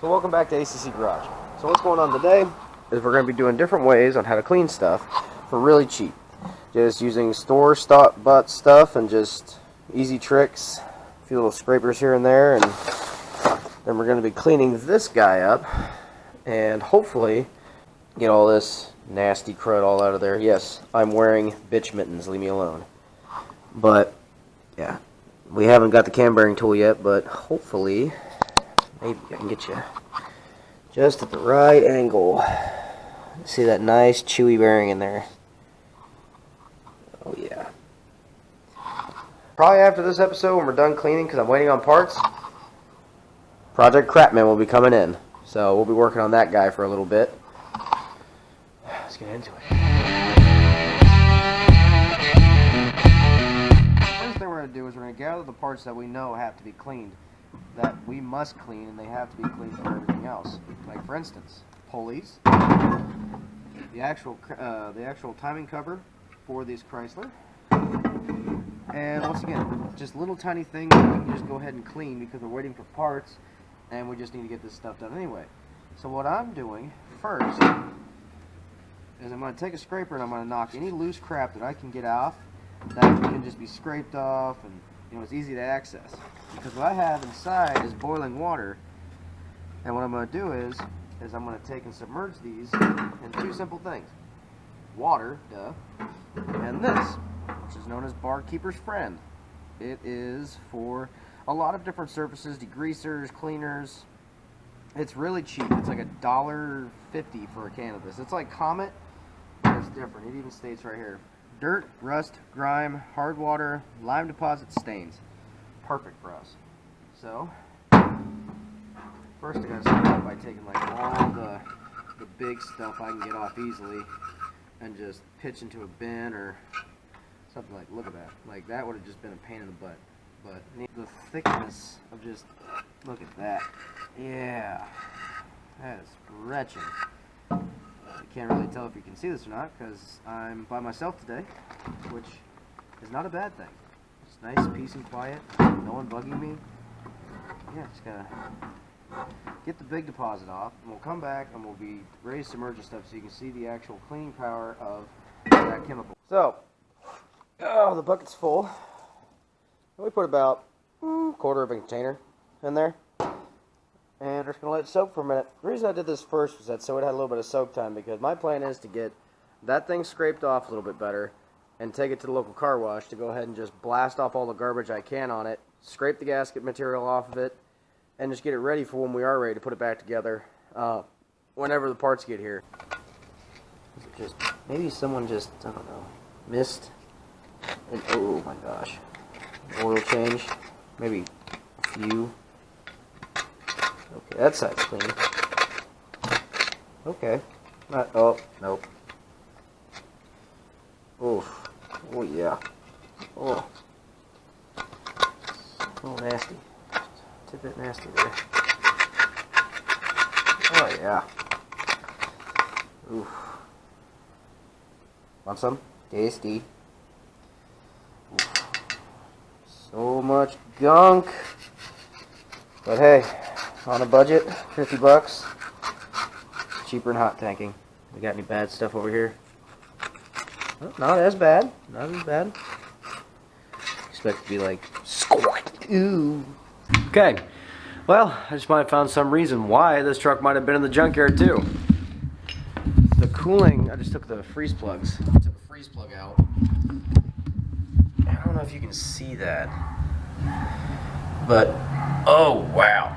So welcome back to A.C.C. Garage. So what's going on today is we're going to be doing different ways on how to clean stuff for really cheap. Just using store-bought stuff and just easy tricks, a few little scrapers here and there, and then we're going to be cleaning this guy up and hopefully get all this nasty crud all out of there. Yes, I'm wearing bitch mittens, leave me alone. But yeah, we haven't got the cam bearing tool yet, but hopefully maybe I can get you just at the right angle. See that nice chewy bearing in there? Oh yeah. Probably after this episode when we're done cleaning, because I'm waiting on parts, Project Crapman will be coming in. So we'll be working on that guy for a little bit. Let's get into it. First thing we're going to do is we're going to gather the parts that we know have to be cleaned, that we must clean, and they have to be cleaned from everything else. Like for instance, pulleys, the actual timing cover for this Chrysler, and once again, just little tiny things that we can just go ahead and clean because we're waiting for parts, and we just need to get this stuff done anyway. So what I'm doing first is I'm going to take a scraper and I'm going to knock any loose crap that I can get off that can just be scraped off, and it's easy to access. Because what I have inside is boiling water, and what I'm going to do is I'm going to take and submerge these in two simple things. Water, duh, and this, which is known as Barkeeper's Friend. It is for a lot of different surfaces, degreasers, cleaners. It's really cheap. It's like $1.50 for a can of this. It's like Comet, but it's different. It even states right here: dirt, rust, grime, hard water, lime deposits, stains. Perfect for us. So first I gotta start out by taking like all the big stuff I can get off easily and just pitch into a bin or something. Like, look at that. Like, that would have just been a pain in the butt. But the thickness of just, look at that. Yeah, that is retching. I can't really tell if you can see this or not because I'm by myself today, which is not a bad thing. It's nice, peace and quiet, no one bugging me. Yeah, just gotta get the big deposit off, and we'll come back and we'll be ready to submerge the stuff so you can see the actual cleaning power of that chemical. So, the bucket's full. We put about a quarter of a container in there, and we're just going to let it soak for a minute. The reason I did this first was that so it had a little bit of soak time, because my plan is to get that thing scraped off a little bit better and take it to the local car wash to go ahead and just blast off all the garbage I can on it, scrape the gasket material off of it, and just get it ready for when we are ready to put it back together whenever the parts get here. Just maybe someone just, I don't know, missed an, oh my gosh, oil change, maybe a few. Okay, that side's clean. Okay, not, oh, nope. Oof, oh yeah, oh nasty. A bit nasty there. Oh yeah. Oof. Want some? Tasty. Oof. So much gunk. But hey, on a budget, $50. Cheaper than hot tanking. We got any bad stuff over here? Oh, not as bad. Not as bad. Expect it to be like squat. Ooh. Okay, well, I just might have found some reason why this truck might have been in the junkyard too. The cooling, I just took the freeze plugs. I took a freeze plug out. I don't know if you can see that, but, oh wow.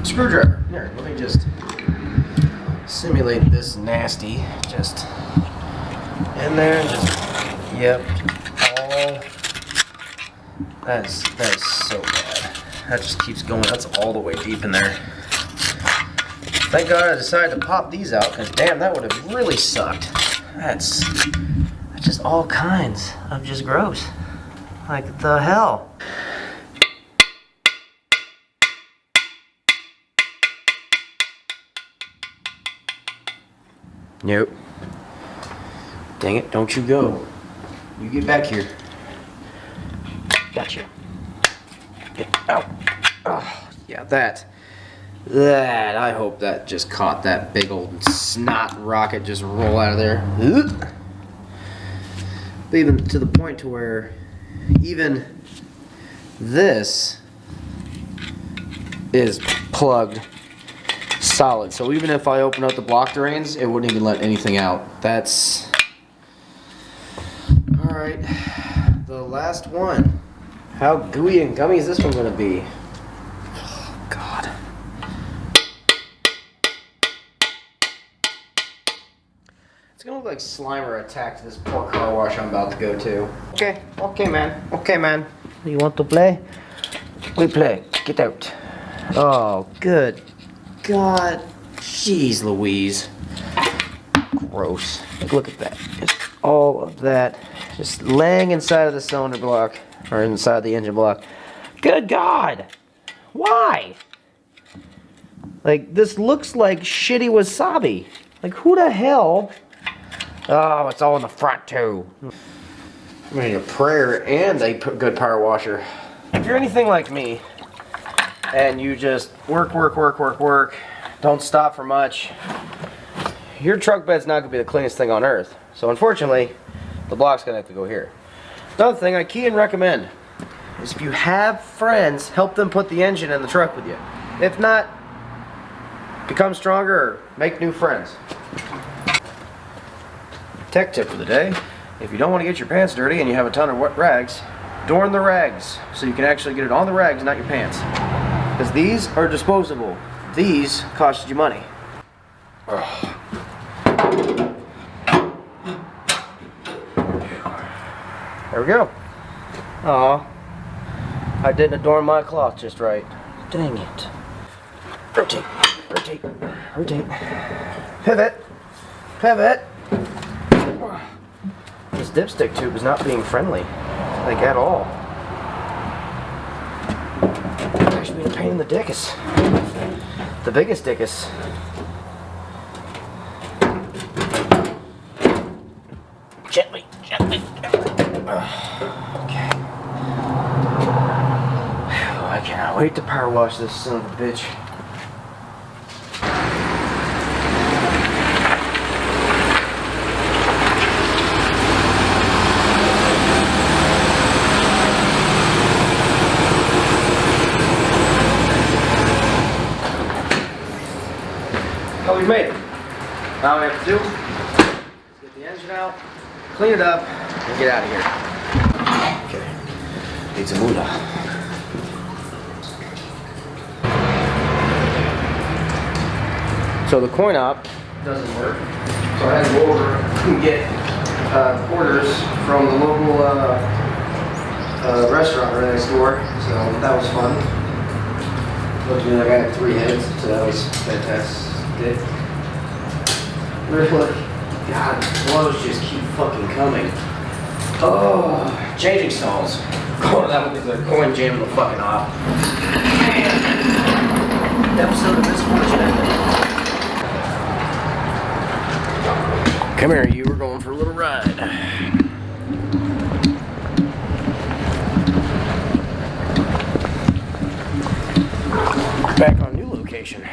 Screwdriver. Here, let me just simulate this nasty. Just in there and just, yep, all, that is so bad. That just keeps going. That's all the way deep in there. Thank God I decided to pop these out, because damn, that would have really sucked. That's just all kinds of just gross. Like the hell. Nope. Dang it, don't you go. You get back here. Gotcha. Get out. Oh, yeah, that That, I hope that just caught that big old snot rocket just roll out of there. But even to the point to where even this is plugged solid. So even if I open up the block drains, it wouldn't even let anything out. That's... Alright, the last one. How gooey and gummy is this one going to be? Oh, God. It's going to look like Slimer attacked this poor car wash I'm about to go to. Okay, man. Okay, man. You want to play? We play. Get out. Oh, good God. Jeez Louise. Gross. Look at that. Just all of that just laying inside of the cylinder block, or inside the engine block. Good God. Why? Like, this looks like shitty wasabi. Like, who the hell? Oh, it's all in the front, too. I mean, a prayer and a good power washer. If you're anything like me, and you just work, don't stop for much, your truck bed's not going to be the cleanest thing on earth. So unfortunately, the block's going to have to go here. Another thing I key and recommend is if you have friends, help them put the engine in the truck with you. If not, become stronger or make new friends. Tech tip for the day: if you don't want to get your pants dirty and you have a ton of wet rags, adorn the rags so you can actually get it on the rags, not your pants. Because these are disposable. These cost you money. Ugh. There we go. Aw, I didn't adorn my cloth just right. Dang it. Rotate, rotate, rotate. Pivot, pivot. This dipstick tube is not being friendly, like at all. It's actually being a pain in the dickus. The biggest dickus. Gently, gently, gently. Okay. I cannot wait to power wash this son of a bitch. Oh, we made it. Now all we have to do is get the engine out, clean it up, and get out of here. Okay. Need some moolah. So the coin op doesn't work. So I had to go over and get quarters from the local restaurant right next door. So that was fun. Looked like I had 3 heads, so that was fantastic. Really, God, blows just keep fucking coming. Oh, changing stalls. Oh, that was the coin jamming the fucking off. Episode of Misfortune. Come here, you. We're going for a little ride. Back on new location.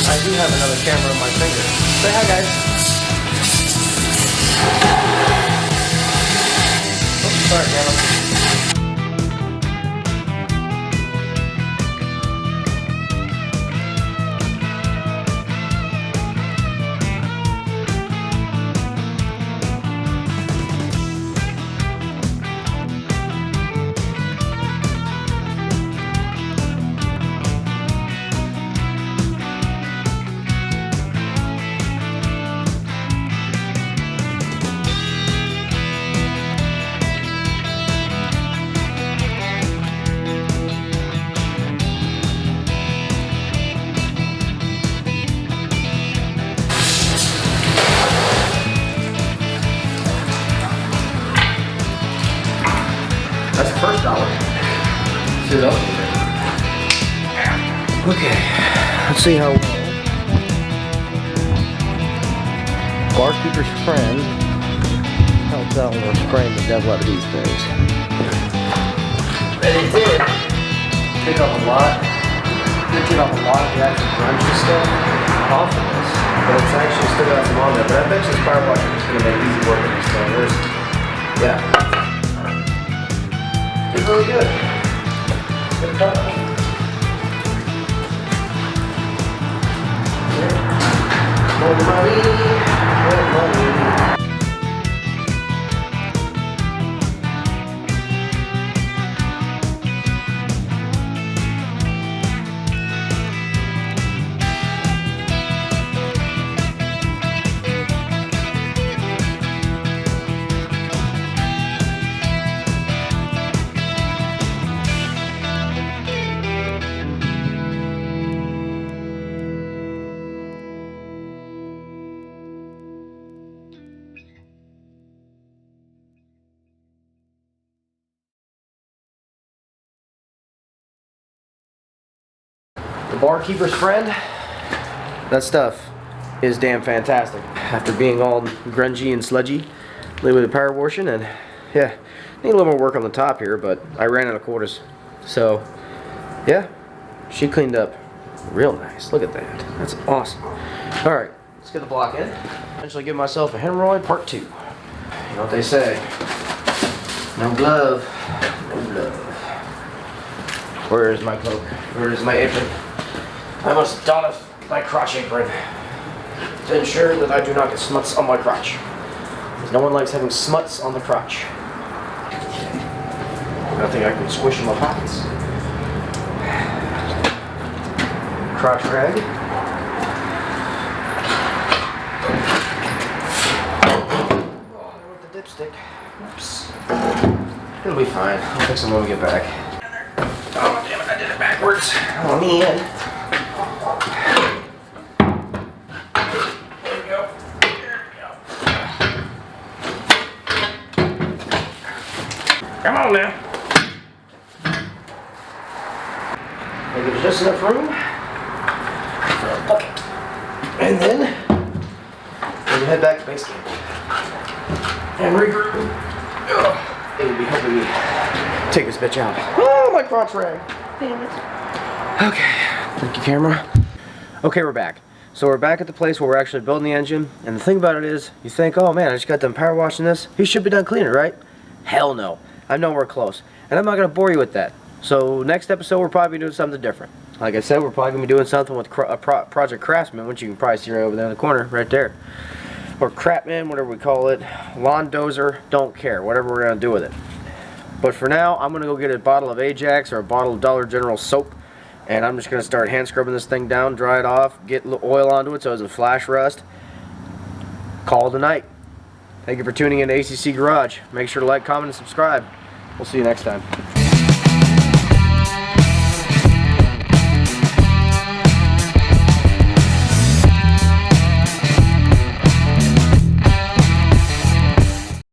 I do have another camera on my finger. Say hi, guys. Oops, sorry, camera. See what else we did. Okay, let's see how well Barkeeper's Friend helps out when we're spraying the devil out of these things. And it did pick up a lot. It took off a lot of the actual grungy stuff off of this, but it's actually still got some on there. But I bet you this power washer is going to make easy work of this thing. Yeah. It's really good. Good product. More money, more money. The Barkeeper's Friend, that stuff is damn fantastic. After being all grungy and sludgy, with the power washing, and yeah, need a little more work on the top here, but I ran out of quarters. So yeah, she cleaned up real nice. Look at that. That's awesome. All right, let's get the block in. Eventually give myself a hemorrhoid part 2. You know what they say, no glove, no glove. Where is my cloak? Where is my apron? I must don my crotch apron to ensure that I do not get smuts on my crotch. Because no one likes having smuts on the crotch. Okay. I think I can squish in my pockets. Crotch rag. Oh, I went the dipstick. Oops. It'll be fine. I'll fix them when we get back. Oh, damn it, I did it backwards. Oh, man. There we go. There we go. Come on now. Maybe there's just enough room for a bucket. And then we'll head back to base camp and regroup. It would be helping me take this bitch out. Oh, my crotch rag. Damn it. Okay, thank you, camera. Okay, we're back. So we're back at the place where we're actually building the engine. And the thing about it is, you think, oh man, I just got done power washing this. He should be done cleaning, right? Hell no. I know we're close. And I'm not going to bore you with that. So next episode, we're probably doing something different. Like I said, we're probably going to be doing something with Project Craftsman, which you can probably see right over there in the corner, right there. Or Crapman, whatever we call it. Lawn dozer, don't care. Whatever we're going to do with it. But for now, I'm going to go get a bottle of Ajax or a bottle of Dollar General soap. And I'm just going to start hand scrubbing this thing down, dry it off, get a little oil onto it so it doesn't flash rust. Call it a night. Thank you for tuning in to A.C.C. Garage. Make sure to like, comment, and subscribe. We'll see you next time.